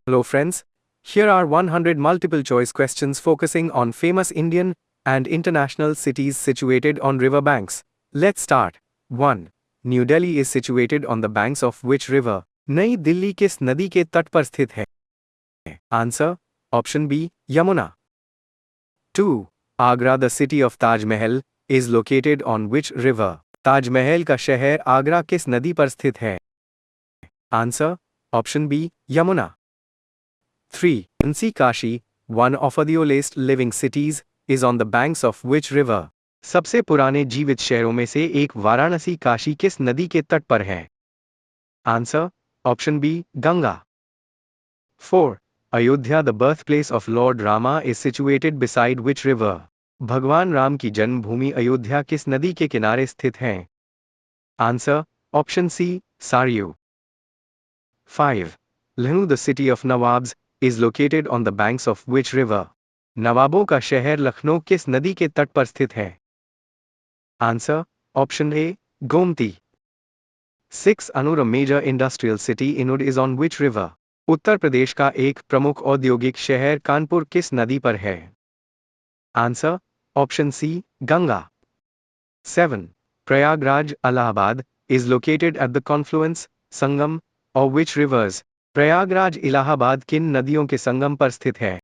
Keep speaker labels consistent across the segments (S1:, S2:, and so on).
S1: Hello friends, here are 100 multiple choice questions focusing on famous Indian and international cities situated on river banks. Let's start. 1. New Delhi is situated on the banks of which river? नई दिल्ली किस नदी के तट पर स्थित है? Answer. Option B, Yamuna. 2. Agra, the city of Taj Mahal, is located on which river? Taj Mahal का शहर आगरा किस नदी पर स्थित है? Answer. Option B, Yamuna. 3. Varanasi, Kashi, one of the oldest living cities, is on the banks of which river? सबसे पुराने जीवित शहरों में से एक वाराणसी काशी किस नदी के तट पर है? Answer. Option B, Ganga. 4. Ayodhya, the birthplace of Lord Rama, is situated beside which river? भगवान राम की जन्मभूमि अयोध्या किस नदी के किनारे स्थित है? Answer. Option C, Saryu. 5. Lucknow, the city of Nawabs, is located on the banks of which river? नवाबों का शहर लखनऊ किस नदी के तट पर स्थित है? Answer. Option A, Gomti. 6. Anur, a major industrial city in Ud, is on which river? Uttar Pradesh का एक प्रमुख औद्योगिक शहर कानपुर किस नदी पर है? Answer. Option C, Ganga. 7. Prayagraj, Allahabad, is located at the confluence, Sangam, of which rivers? Prayagraj Allahabad किन नदियों के संगम पर स्थित है?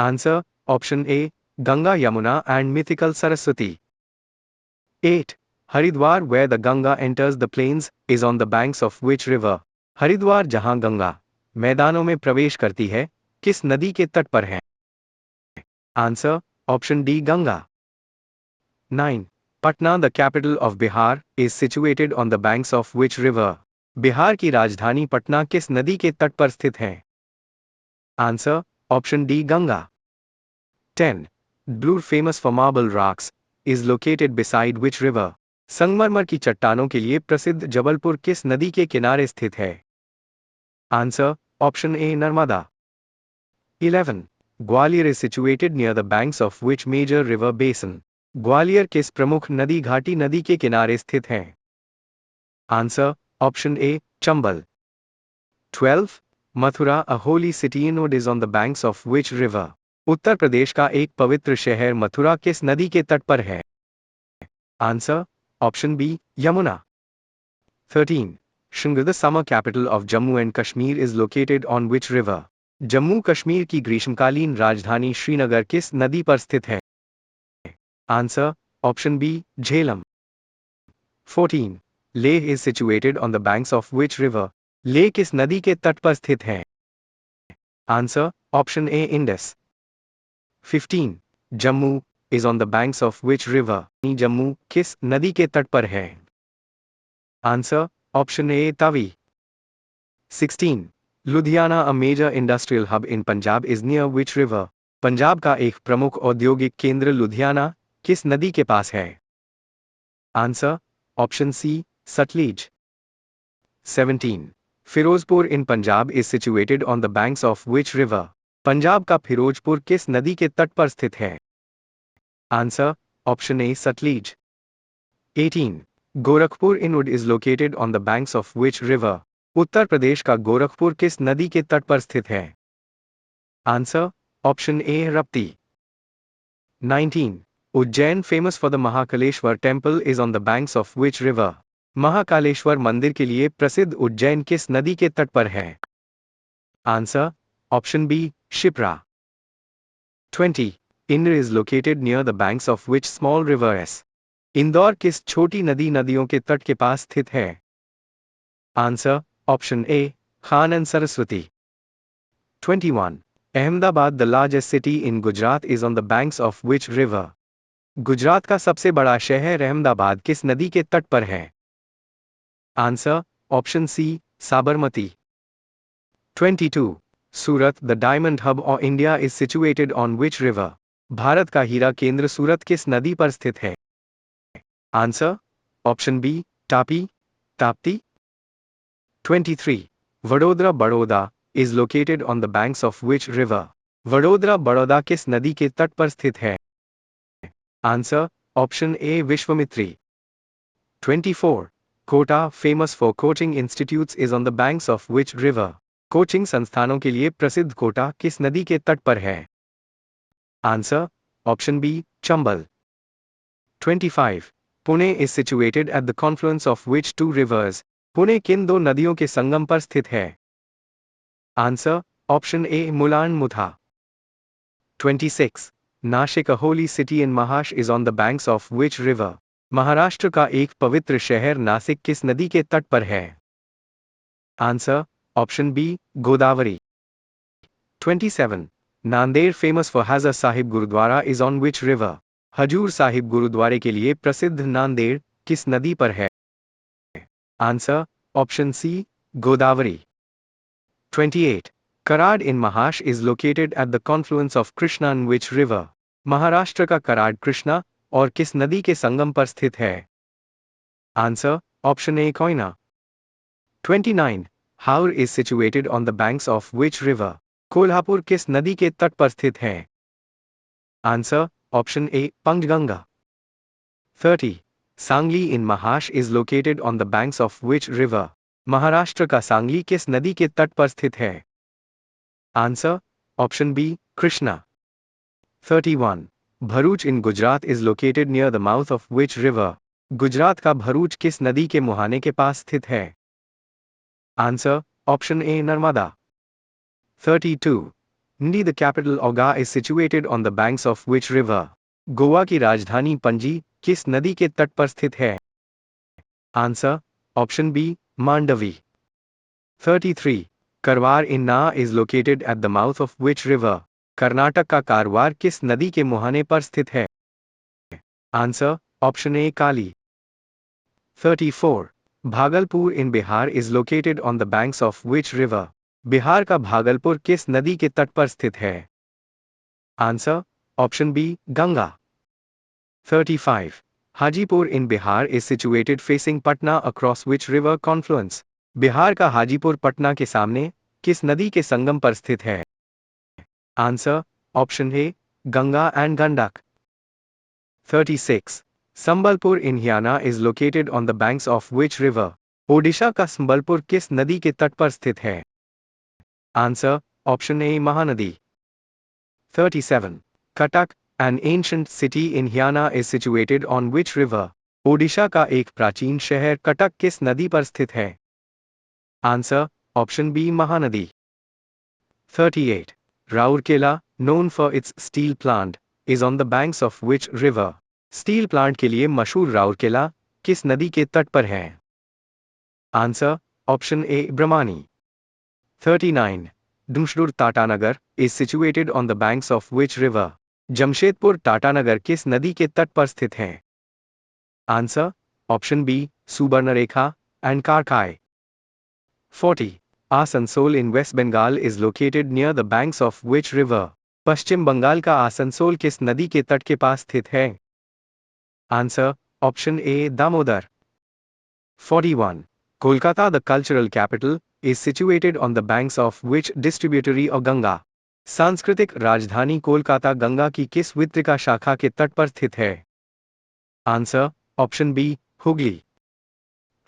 S1: Answer. Option A, Ganga, Yamuna and mythical Saraswati. 8. Haridwar, where the Ganga enters the plains, is on the banks of which river? Haridwar जहां गंगा मैदानों में प्रवेश करती है, किस नदी के तट पर है? Answer. Option D, Ganga. 9. Patna, the capital of Bihar, is situated on the banks of which river? Bihar की राजधानी पटना किस नदी के तट पर स्थित है? Answer. Option D, Ganga. 10. Blur, famous for marble rocks, is located beside which river? संगमरमर की चट्टानों के लिए प्रसिद्ध जबलपुर किस नदी के किनारे स्थित है? Answer. Option A, Narmada. 11. Gwalior is situated near the banks of which major river basin? Gwalior किस प्रमुख नदी घाटी नदी के किनारे स्थित है? Answer. Option A, Chambal. 12. Mathura, a holy city in Ud, is on the banks of which river? Uttar Pradesh का एक पवित्र शहर मथुरा किस नदी के तट पर है? Answer. Option B, Yamuna. 13. Srinagar, the summer capital of Jammu and Kashmir, is located on which river? Jammu Kashmir की ग्रीष्मकालीन राजधानी श्रीनगर किस नदी पर स्थित है? Answer. Option B, Jhelum. 14. Leh is situated on the banks of which river? Leh किस नदी के तट पर स्थित है? Answer. Option A, Indus. 15. Jammu is on the banks of which river? Jammu किस नदी के तट पर है? Answer. Option A, Tavi. 16. Ludhiana, a major industrial hub in Punjab, is near which river? Punjab का एक प्रमुख औद्योगिक केंद्र लुधियाना किस नदी के पास है? Answer. Option C, Satluj. 17. Firozpur in Punjab is situated on the banks of which river? Punjab का फिरोजपुर किस नदी के तट पर स्थित है? Answer. Option A, Satluj. 18. Gorakhpur in Ud is located on the banks of which river? Uttar Pradesh का गोरखपुर किस नदी के तट पर स्थित है? Answer. Option A, Rapti. 19. Ujjain, famous for the Mahakaleshwar temple, is on the banks of which river? Mahakaleshwar मंदिर के लिए प्रसिद्ध उज्जैन किस नदी के तट पर है? Answer. Option B, Shipra. 20. Indore is located near the banks of which small river S? Indore किस छोटी नदियों के तट के पास स्थित है? Answer. Option A, Khan and Saraswati. 21. Ahmedabad, the largest city in Gujarat, is on the banks of which river? Gujarat का सबसे बड़ा शहर अहमदाबाद किस नदी के तट पर है? Answer. Option C, Sabarmati. 22. Surat, the diamond hub of India, is situated on which river? Bharat का हीरा केंद्र सूरत किस नदी पर स्थित है? Answer. Option B, Tapi, Tapti. 23. Vadodara, Baroda, is located on the banks of which river? Vadodara Baroda किस नदी के तट पर स्थित है? Answer. Option A, Vishwamitri. 24. Kota, famous for coaching institutes, is on the banks of which river? Coaching संस्थानों के लिए प्रसिद्ध कोटा किस नदी के तट पर है? Answer option B Chambal. 25. Pune is situated at the confluence of which two rivers? Pune किन दो नदियों के संगम पर स्थित है? Answer option A Mula Mutha. 26. Nashik a holy city in Mahash is on the banks of which river? Maharashtra का एक पवित्र शहर नासिक किस नदी के तट पर है? Answer option B Godavari. 27. Nanded famous for Hazar Sahib Gurudwara is on which river? Hazur Sahib गुरुद्वारे के लिए प्रसिद्ध नांदेड़ किस नदी पर है? Answer option C Godavari. 28. Karad in Mahash is located at the confluence of Krishna and which river? Maharashtra का कराड कृष्णा और किस नदी के संगम पर स्थित है? Answer option A Koyna. 29. हाउर is situated on the banks of which river? Kolhapur किस नदी के तट पर स्थित है? Answer option A Panchganga. 30. Sangli in Mahash is located on the banks of which river? Maharashtra का सांगली किस नदी के तट पर स्थित है? Answer option B Krishna. 31. Bharuch in Gujarat is located near the mouth of which river? Gujarat का भरूच किस नदी के मुहाने के पास स्थित है? Answer option A Narmada. 32. Ndi the capital Oga is situated on the banks of which river? Goa की राजधानी पणजी किस नदी के तट पर स्थित है? Answer option B Mandovi. 33. Karwar in Na is located at the mouth of which river? Karnataka का कारवार किस नदी के मुहाने पर स्थित है? Answer option A Kali. 34. Bhagalpur in Bihar is located on the banks of which river? Bihar का भागलपुर किस नदी के तट पर स्थित है? Answer option B Ganga. 35. Hajipur in Bihar is situated facing Patna across which river confluence? Bihar का हाजीपुर पटना के सामने किस नदी के संगम पर स्थित है? Answer option A Ganga and Gandak. 36. Sambalpur in Haryana is located on the banks of which river? Odisha का संबलपुर किस नदी के तट पर स्थित है? Answer option A Mahanadi. 37. Cuttack an ancient city in Haryana is situated on which river? Odisha का एक प्राचीन शहर कटक किस नदी पर स्थित है? Answer option B Mahanadi. 38. Rourkela known for its steel plant is on the banks of which river? Steel plant के लिए मशहूर राउरकेला किस नदी के तट पर है? Answer option A Brahmani. 39. Dumsdur Tatanagar is situated on the banks of which river? Jamshedpur Tatanagar किस नदी के तट पर स्थित है? Answer option B Subarnarekha and Kharkai. 40. Asansol in West Bengal is located near the banks of which river? पश्चिम बंगाल का आसनसोल किस नदी के तट के पास स्थित है? Answer option A Damodar. 41. Kolkata the cultural capital is situated on the banks of which distributary of Ganga? सांस्कृतिक राजधानी कोलकाता गंगा की किस वितरिका शाखा के तट पर स्थित है? Answer option B Hooghly.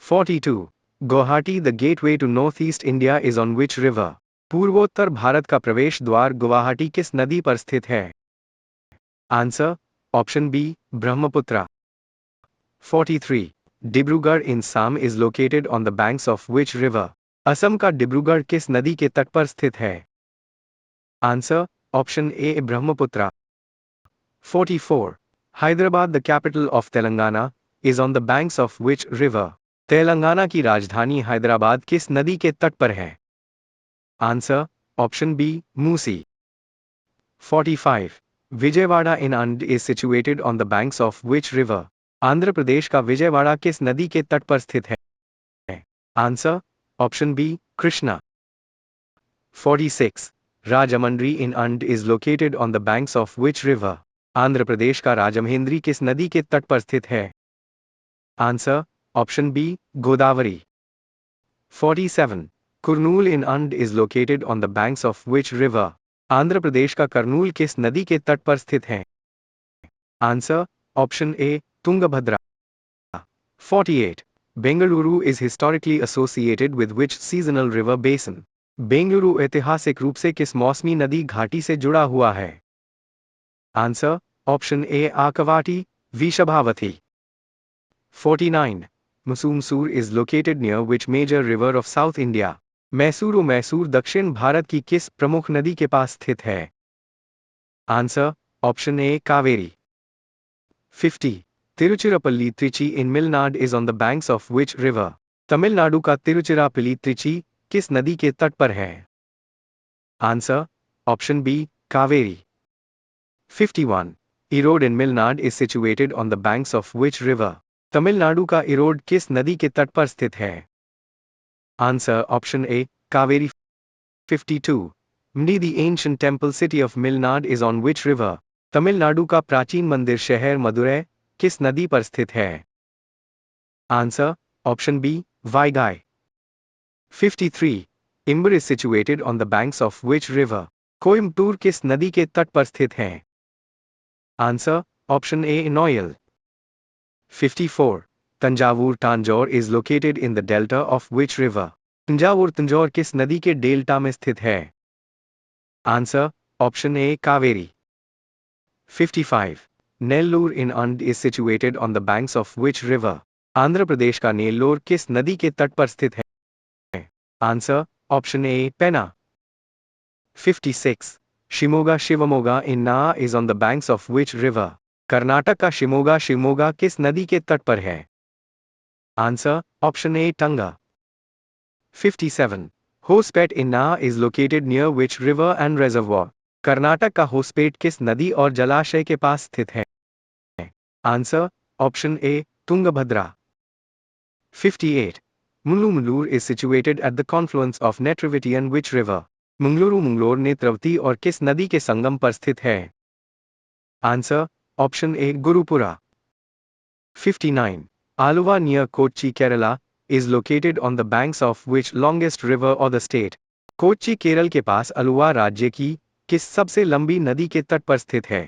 S1: 42. Guwahati the gateway to north east India is on which river? पूर्वोत्तर भारत का प्रवेश द्वार गुवाहाटी किस नदी पर स्थित है? Answer option B Brahmaputra. 43. Dibrugarh in Assam is located on the banks of which river? Assam का डिब्रूगढ़ किस नदी के तट पर स्थित है? Answer option A Brahmaputra. 44. Hyderabad the capital of Telangana is on the banks of which river? Telangana की राजधानी हैदराबाद किस नदी के तट पर है? Answer option B Musi. 45. Vijayawada in And is situated on the banks of which river? Andhra Pradesh का विजयवाड़ा किस नदी के तट पर स्थित है? Answer option B Krishna. 46. Rajahmundry in And is located on the banks of which river? Andhra Pradesh का राजमहेंद्री किस नदी के तट पर स्थित है? Answer option B Godavari. 47. Kurnool in And is located on the banks of which river? Andhra Pradesh का करनूल किस नदी के तट पर स्थित है? Answer option A Tungabhadra. 48. Bengaluru is historically associated with which seasonal river basin? Bengaluru ऐतिहासिक रूप से किस मौसमी नदी घाटी से जुड़ा हुआ है? Answer option A Arkavathi, Vrishabhavathi. 49. Mussoorie is located near which major river of South India? Mysore दक्षिण भारत की किस प्रमुख नदी के पास स्थित है? Answer option A Kaveri. 50. Tiruchirappalli Trichy in मिलनाड is on the banks of which river? Tamil Nadu का तिरुचिरापल्ली त्रिची किस नदी के तट पर है? Answer option B Kaveri. 51. Erode in Milnad is situated on the banks of which river? Tamil Nadu का इरोड किस नदी के तट पर स्थित है? Answer option A Kaveri. 52. Mdi the ancient temple city of Milnad is on which river? Tamil Nadu का प्राचीन मंदिर शहर मदुरै किस नदी पर स्थित है? Answer option B Vaigai. 53. Imber is situated on the banks of which river? Coimbatore किस नदी के तट पर स्थित है? Answer option A Noyyal. 54. Thanjavur Tanjore is located in the delta of which river? Thanjavur Tanjore किस नदी के डेल्टा में स्थित है? Answer option A Kaveri. 55. Nellore in And is situated on the banks of which river? Andhra Pradesh का नेल्लोर किस नदी के तट पर स्थित है? आंसर ऑप्शन ए पेना। 56. Shivamogga in Na is on the banks of which river? Karnataka का शिवमोगा किस नदी के तट पर है? आंसर ऑप्शन ए टंगा। 57. Hospet in Na is located near which river and reservoir? Karnataka का होसपेट किस नदी और जलाशय के पास स्थित है? Answer option A Tungabhadra. 58. Mungaluru is situated at the confluence of Netravati and which river? Mangaluru Netravati और किस नदी के संगम पर स्थित है? Answer option A Gurupura. 59. Aluva near Kochi, Kerala is located on the banks of which longest river or the state? Kochi Kerala के पास अलुवा राज्य की किस सबसे लंबी नदी के तट पर स्थित है?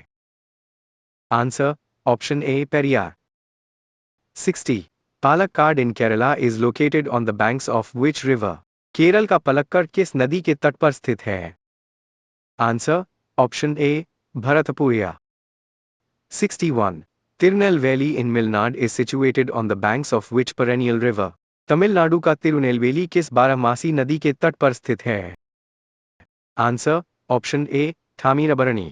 S1: Answer option A Periyar. 60. Palakkad in Kerala is located on the banks of which river? Kerala का पलक्कड़ किस नदी के तट पर स्थित है? Answer option A Bharathapuzha. 61. Tirunelveli in Milnad is situated on the banks of which perennial river? Tamil Nadu का तिरुनेलवेली किस बारहमासी नदी के तट पर स्थित है? Answer option A Thamirabarani.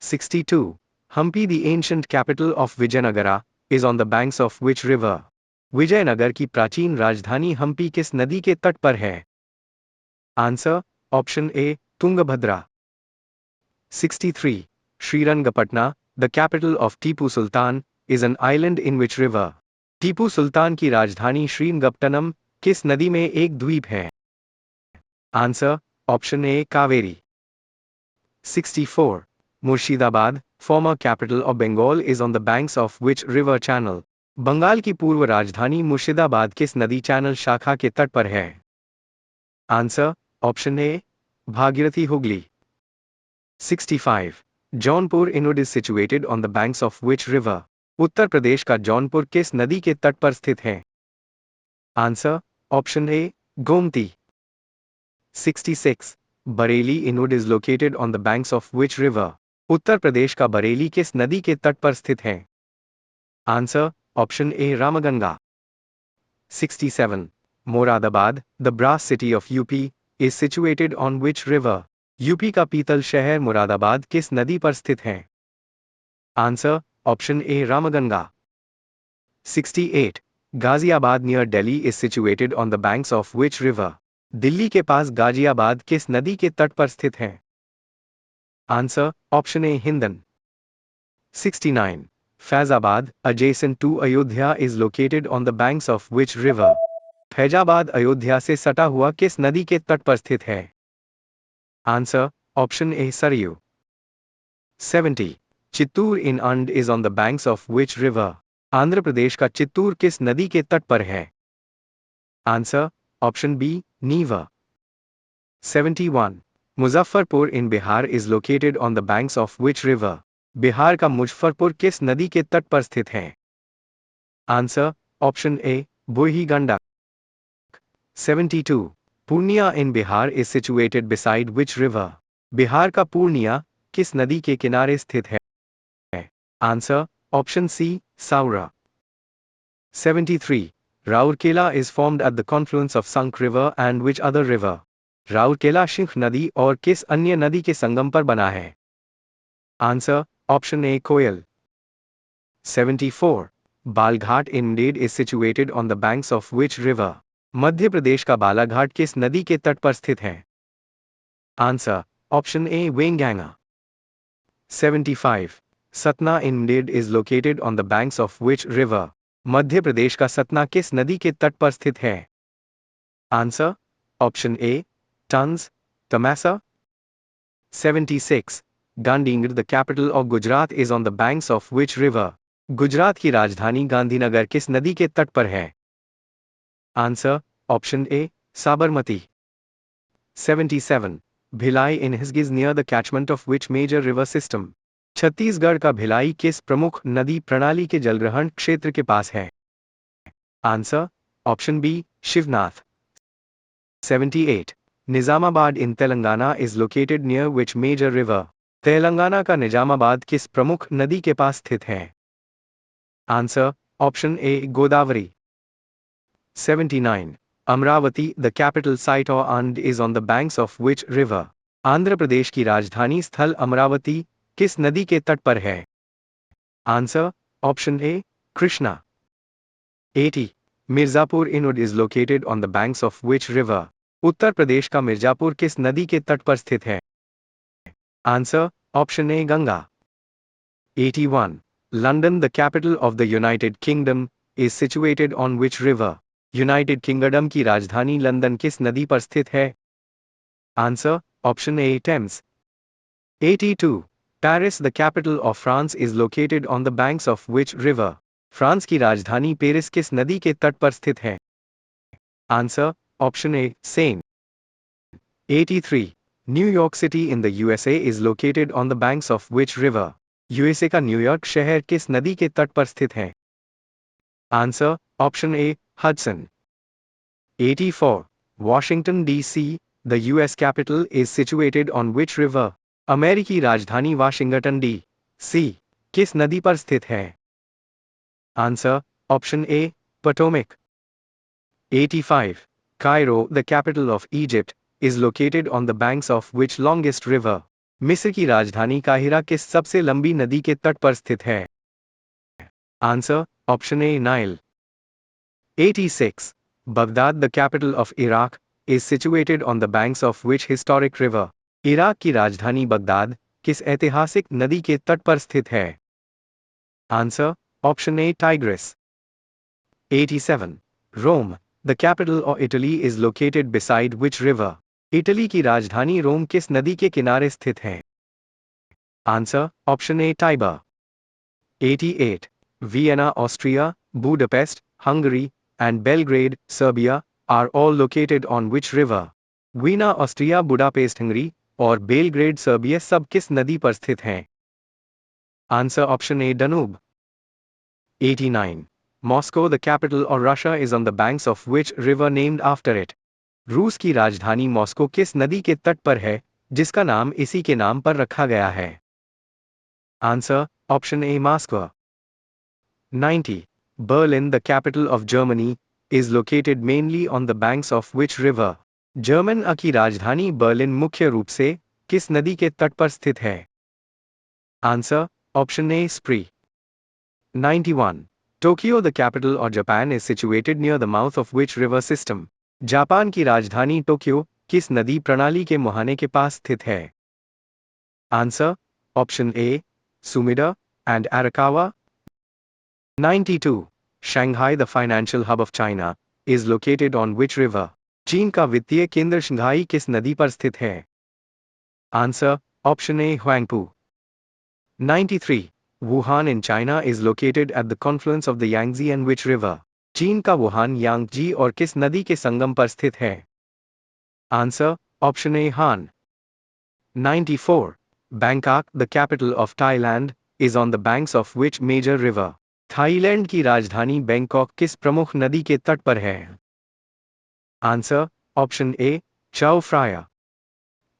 S1: 62. Hampi the ancient capital of Vijayanagara is on the banks of which river? Vijayanagar की प्राचीन राजधानी हम्पी किस नदी के तट पर है? Answer option A Tungabhadra. 63. Srirangapatna, the capital of Tipu Sultan, is an island in which river? Tipu Sultan की राजधानी श्रीरंगपट्टनम किस नदी में एक द्वीप है? Answer option A Kaveri. 64. Murshidabad, former capital of Bengal, is on the banks of which river channel? Bengal की पूर्व राजधानी मुर्शिदाबाद किस नदी चैनल शाखा के तट पर है? Answer option A Bhagirathi Hooghly. 65. Jaunpur inode is situated on the banks of which river? Uttar Pradesh का जौनपुर किस नदी के तट पर स्थित है? Answer option A Gomti. 66. Bareilly inode is located on the banks of which river? Uttar Pradesh का बरेली किस नदी के तट पर स्थित है? Answer option A Ramganga. 67. Moradabad, the brass city of UP, is situated on which river? UP का पीतल शहर मुरादाबाद किस नदी पर स्थित है? Answer option A Ramganga. 68. Ghaziabad near Delhi is situated on the banks of which river? Delhi के पास गाजियाबाद किस नदी के तट पर स्थित है? Answer option A Hindon. 69. Faizabad, adjacent to Ayodhya, is located on the banks of which river? Faizabad Ayodhya से सटा हुआ किस नदी के तट पर स्थित है? Answer option A Saryu. 70. Chittoor in And is on the banks of which river? Andhra Pradesh का चित्तूर किस नदी के तट पर है? Answer option B Neeva. 71. Muzaffarpur in Bihar is located on the banks of which river? Bihar का मुजफ्फरपुर किस नदी के तट पर स्थित है? Answer option A Burhi Gandak. 72. Purnia in Bihar is situated beside which river? Bihar का पूर्णिया किस नदी के किनारे स्थित है? Answer option C, Saura. 73. Rourkela is formed at the confluence of Sunk River and which other river? Rourkela शिंख नदी और किस अन्य नदी के संगम पर बना है? Answer option A, Koyal. 74. Balghat in Nadeed is situated on the banks of which river? Madhya Pradesh का बालाघाट किस नदी के तट पर स्थित है? Answer option A, Wainganga. 75. Satna in Nadeed is located on the banks of which river? Madhya Pradesh का सतना किस नदी के तट पर स्थित है? Answer option A, Tons, Tamasa. 76. Gandhinagar, the capital of Gujarat, is on the banks of which river? Gujarat की राजधानी गांधीनगर किस नदी के तट पर है? Answer option A, Sabarmati. 77. Bhilai in Hisgis near the catchment of which major river system? Chhattisgarh का भिलाई किस प्रमुख नदी प्रणाली के जलग्रहण क्षेत्र के पास है? Answer option B, Shivnath. 78. Nizamabad in Telangana is located near which major river? Telangana का निजामाबाद किस प्रमुख नदी के पास स्थित है? Answer option A, Godavari. 79. Amravati, the capital site and is on the banks of which river? Andhra प्रदेश की राजधानी स्थल अमरावती किस नदी के तट पर है? Answer option A, Krishna. 80. Mirzapur in Ud is located on the banks of which river? Uttar Pradesh का मिर्जापुर किस नदी के तट पर स्थित है? Answer option A, Ganga. 81. London, the capital of the United Kingdom, is situated on which river? United kingdom की राजधानी लंदन किस नदी पर स्थित है? Answer option A, Thames. 82. Paris, the capital of France, is located on the banks of which river? France की राजधानी Paris किस नदी के तट पर स्थित है? Answer option A, Seine. 83. New York City in the USA is located on the banks of which river? USA का न्यूयॉर्क शहर किस नदी के तट पर स्थित है? Answer option A, Hudson. 84. Washington, D.C., the U.S. capital, is situated on which river? अमेरिकी राजधानी वाशिंगटन डी.सी. किस नदी पर स्थित है? Answer option A, Potomac. 85. Cairo, the capital of Egypt, is located on the banks of which longest river? मिस्र की राजधानी काहिरा किस सबसे लंबी नदी के तट पर स्थित है? Answer option A, Nile. 86. Baghdad, the capital of Iraq, is situated on the banks of which historic river? Iraq की राजधानी बगदाद किस ऐतिहासिक नदी के तट पर स्थित है? Answer option A, Tigris. 87. Rome, the capital of Italy, is located beside which river? Italy की राजधानी रोम किस नदी के किनारे स्थित है? Answer option A, Tiber. 88. Vienna, Austria, Budapest, Hungary, and Belgrade, Serbia, are all located on which river? Veena Austria, Budapest Hungary और Belgrade Serbia सब किस नदी पर स्थित हैं? Answer option A, Danube. 89. Moscow, the capital of Russia, is on the banks of which river named after it? रूस की राजधानी मॉस्को किस नदी के तट पर है जिसका नाम इसी के नाम पर रखा गया है? Answer option A, Moscow. 90. Berlin, the capital of Germany, is located mainly on the banks of which river? German की राजधानी बर्लिन मुख्य रूप से किस नदी के तट पर स्थित है? Answer option A, Spree. 91. Tokyo, the capital of Japan, is situated near the mouth of which river system? Japan की राजधानी टोक्यो किस नदी प्रणाली के मुहाने के पास स्थित है? Answer option A, Sumida and Arakawa. 92. Shanghai, the financial hub of China, is located on which river? चीन का वित्तीय केंद्र शंघाई किस नदी पर स्थित है? Answer option A, Huangpu. 93. Wuhan in China is located at the confluence of the Yangtze and which river? चीन का वुहान यांगजी और किस नदी के संगम पर स्थित है? Answer option A, Han. 94. Bangkok, the capital of Thailand, is on the banks of which major river? Thailand की राजधानी बैंकॉक किस प्रमुख नदी के तट पर है? Answer Option A. Chao Phraya.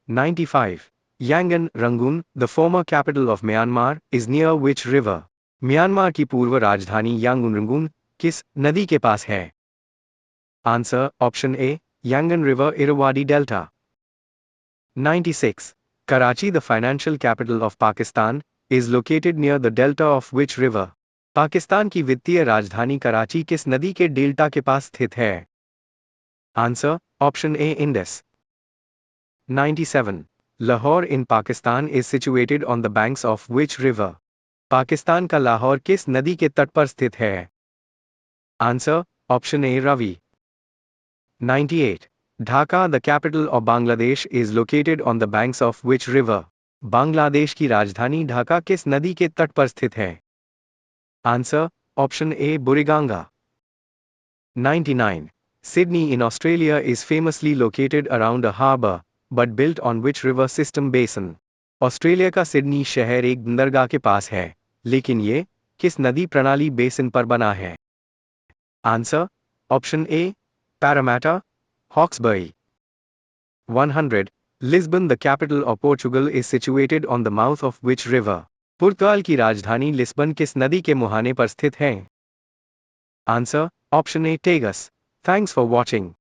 S1: 95. Yangon, Rangoon, the former capital of Myanmar, is near which river? Myanmar की पूर्व राजधानी यांगून रंगून किस नदी के पास है? Answer. Option A. Yangon River, Irrawaddy Delta. 96. Karachi, the financial capital of Pakistan, is located near the delta of which river? Pakistan की वित्तीय राजधानी कराची किस नदी के डेल्टा के पास स्थित है? Answer. Option A. Indus. 97. Lahore in Pakistan is situated on the banks of which river? Pakistan का लाहौर किस नदी के तट पर स्थित है? Answer. Option A. Ravi. 98. Dhaka, the capital of Bangladesh, is located on the banks of which river? Bangladesh की राजधानी ढाका किस नदी के तट पर स्थित है? Answer. Option A. Buriganga. 99. Sydney in Australia is famously located around a harbour, but built on which river system basin? Australia का सिडनी शहर एक बंदरगाह के पास है, लेकिन ये किस नदी प्रणाली बेसिन पर बना है? Answer. Option A. Parramatta, Hawkesbury. 100. Lisbon, the capital of Portugal, is situated on the mouth of which river? पुर्तगाल की राजधानी लिस्बन किस नदी के मुहाने पर स्थित है? Answer. Option A. Tagus. Thanks for watching.